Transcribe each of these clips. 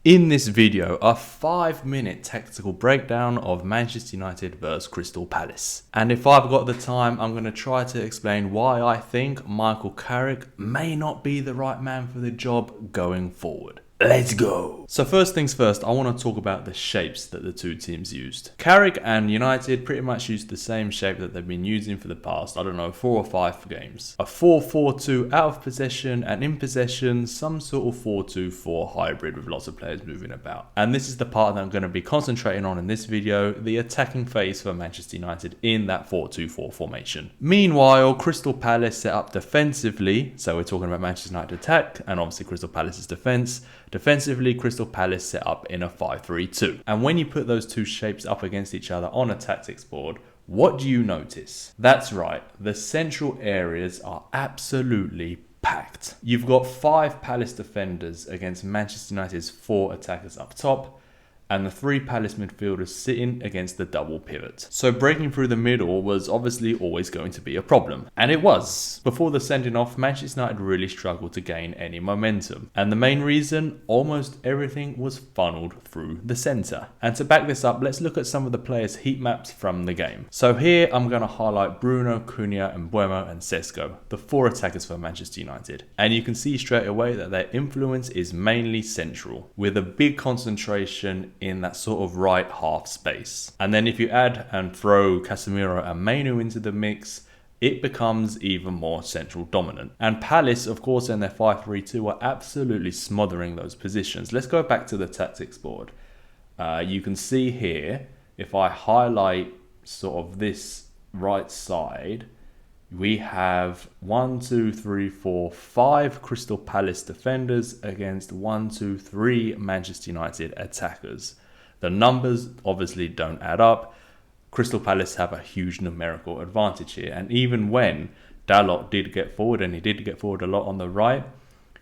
In this video, a 5-minute tactical breakdown of Manchester United vs Crystal Palace. And if I've got the time, I'm going to try to explain why I think Michael Carrick may not be the right man for the job going forward. Let's go! So first things first, I want to talk about the shapes that the two teams used. Carrick and United pretty much used the same shape that they've been using for the past, 4 or 5 games. A 4-4-2 out of possession, and in possession, some sort of 4-2-4 hybrid with lots of players moving about. And this is the part that I'm going to be concentrating on in this video, the attacking phase for Manchester United in that 4-2-4 formation. Meanwhile, Crystal Palace set up defensively, so we're talking about Manchester United attack, and obviously Crystal Palace's defence. Defensively, Crystal Palace set up in a 5-3-2. And when you put those two shapes up against each other on a tactics board, what do you notice? That's right, the central areas are absolutely packed. You've got 5 Palace defenders against Manchester United's 4 attackers up top, and the 3 Palace midfielders sitting against the double pivot. So breaking through the middle was obviously always going to be a problem. And it was. Before the sending off, Manchester United really struggled to gain any momentum. And the main reason, almost everything was funneled through the centre. And to back this up, let's look at some of the players' heat maps from the game. So here I'm going to highlight Bruno, Cunha, Mbeumo and Sesko, the 4 attackers for Manchester United. And you can see straight away that their influence is mainly central, with a big concentration in that sort of right half space. And then if you add and throw Casemiro and Mainu into the mix, it becomes even more central dominant. And Palace, of course, in their 5-3-2 are absolutely smothering those positions. Let's go back to the tactics board. You can see here, if I highlight sort of this right side, we have 5 Crystal Palace defenders against 3 Manchester United attackers. The numbers obviously don't add up. Crystal Palace have a huge numerical advantage here. And even when Dalot did get forward, and he did get forward a lot on the right,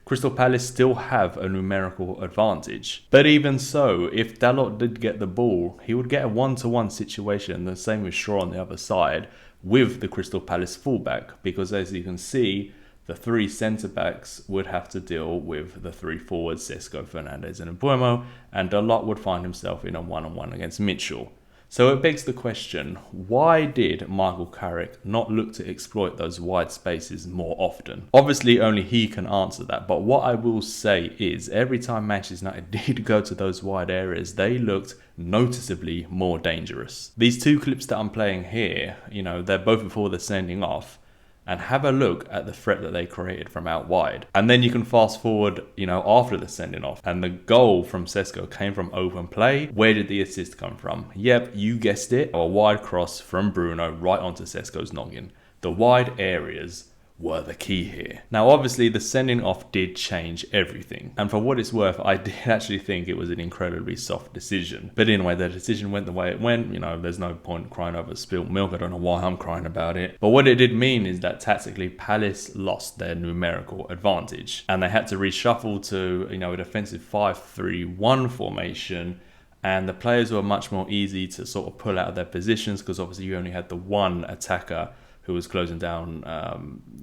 Crystal Palace still have a numerical advantage. But even so, if Dalot did get the ball, he would get a 1-to-1 situation, the same with Shaw on the other side, with the Crystal Palace fullback, because as you can see, the 3 centre-backs would have to deal with the 3 forwards, Sesko, Fernandes and Mbeumo, and Dalot would find himself in a 1-on-1 against Mitchell. So it begs the question, why did Michael Carrick not look to exploit those wide spaces more often? Obviously, only he can answer that, but what I will say is every time Manchester United did go to those wide areas, they looked noticeably more dangerous. These 2 clips that I'm playing here, they're both before the sending off, and have a look at the threat that they created from out wide. And then you can fast forward, after the sending off. And the goal from Sesko came from open play. Where did the assist come from? Yep, you guessed it. A wide cross from Bruno right onto Sesko's noggin. The wide areas were the key here. Now, obviously, the sending off did change everything. And for what it's worth, I did actually think it was an incredibly soft decision. But anyway, the decision went the way it went. There's no point crying over spilt milk. I don't know why I'm crying about it. But what it did mean is that tactically, Palace lost their numerical advantage. And they had to reshuffle to, a defensive 5-3-1 formation. And the players were much more easy to sort of pull out of their positions, because obviously you only had the 1 attacker who was closing down,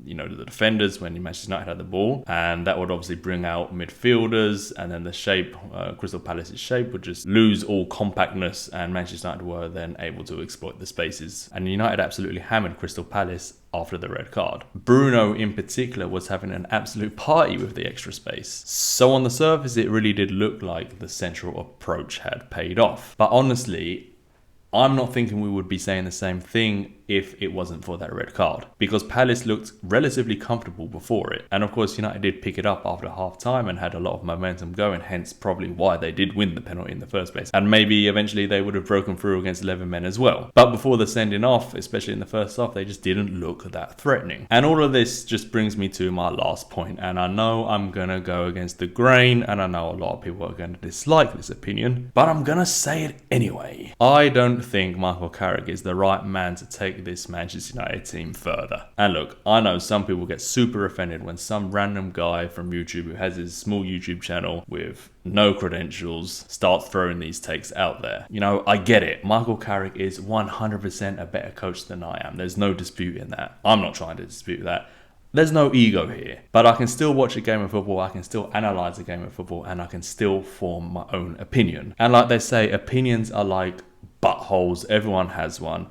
the defenders when Manchester United had the ball. And that would obviously bring out midfielders, and then the shape, Crystal Palace's shape, would just lose all compactness, and Manchester United were then able to exploit the spaces. And United absolutely hammered Crystal Palace after the red card. Bruno in particular was having an absolute party with the extra space. So on the surface, it really did look like the central approach had paid off. But honestly, I'm not thinking we would be saying the same thing if it wasn't for that red card, because Palace looked relatively comfortable before it. And of course, United did pick it up after half time and had a lot of momentum going, hence probably why they did win the penalty in the first place. And maybe eventually they would have broken through against 11 men as well. But before the sending off, especially in the first half, they just didn't look that threatening. And all of this just brings me to my last point. And I know I'm going to go against the grain, and I know a lot of people are going to dislike this opinion, but I'm going to say it anyway. I don't think Michael Carrick is the right man to take this Manchester United team further. And look, I know some people get super offended when some random guy from YouTube who has his small YouTube channel with no credentials starts throwing these takes out there. I get it. Michael Carrick is 100% a better coach than I am. There's no disputing that. I'm not trying to dispute that. There's no ego here, but I can still watch a game of football, I can still analyze a game of football, and I can still form my own opinion. And like they say, opinions are like buttholes, everyone has one.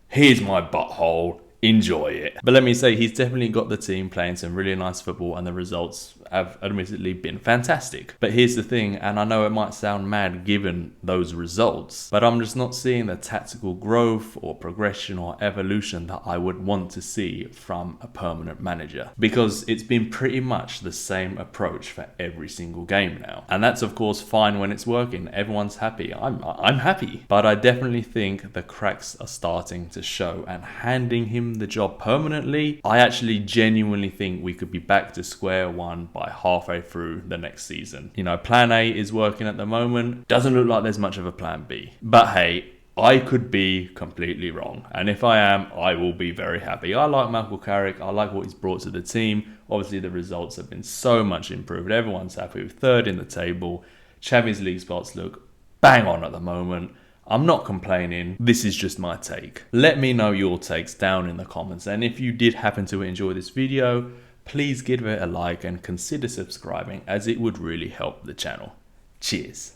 Here's my butthole, enjoy it. But let me say, he's definitely got the team playing some really nice football, and the results have admittedly been fantastic. But here's the thing, and I know it might sound mad given those results, but I'm just not seeing the tactical growth or progression or evolution that I would want to see from a permanent manager, because it's been pretty much the same approach for every single game now. And that's of course fine when it's working, everyone's happy, I'm happy. But I definitely think the cracks are starting to show, and handing him the job permanently, I actually genuinely think we could be back to square one by halfway through the next season. You know, plan A is working at the moment. Doesn't look like there's much of a plan B. But hey, I could be completely wrong. And if I am, I will be very happy. I like Michael Carrick. I like what he's brought to the team. Obviously, the results have been so much improved. Everyone's happy with third in the table. Champions League spots look bang on at the moment. I'm not complaining, this is just my take. Let me know your takes down in the comments, and if you did happen to enjoy this video, please give it a like and consider subscribing, as it would really help the channel. Cheers.